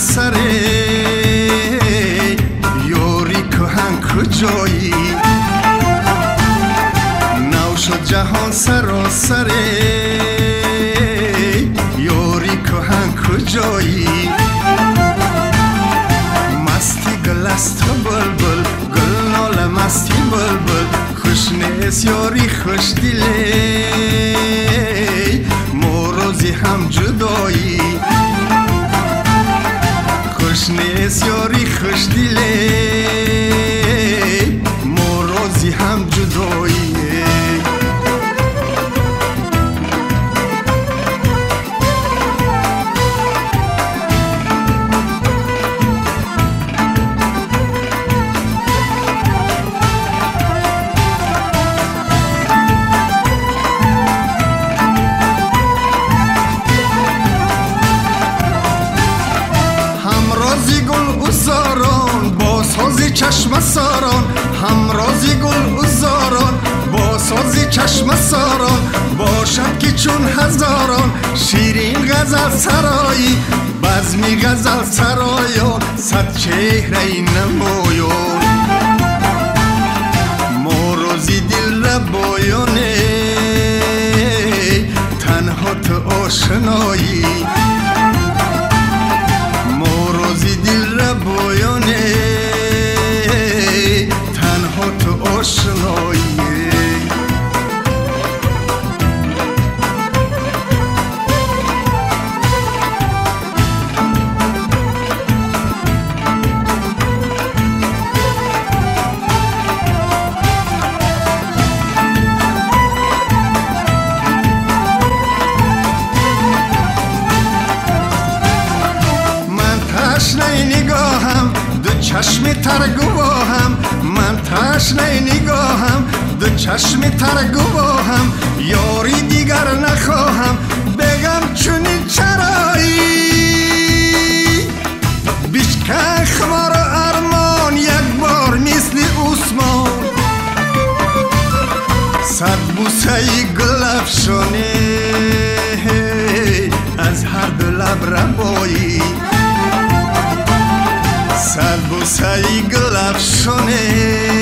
سراسره یاری کهن کجایی نو شد جهان سراسره یاری کهن کجایی مستی گل است بلبل گل ناله مستی بلبل خوش نیست یاری خوش دیله موروزی هم جدایی خوش نیست یاری خوش دیله موروزی هم جدایی چشم ساران همرازی گل ازاران با سازی چشم ساران باشد که چون هزاران شیرین غزل سرایی بزمی غزل سرایان صد چهره نمایان موروزی دل را بایانه تنها تو آشنایی موروزی دل را بایانه تو آشنایی من تشنه نگاهم دو چشم ترگواهم من تشنه نگاهم دو چشم ترگواهم یاری دیگر نخواهم بگم چونی چرایی بیشکن خمار ارمان یک بار مثل عثمان صد بوسه گل افشانه از هر دو لب ربایی صد بوسه گل افشانه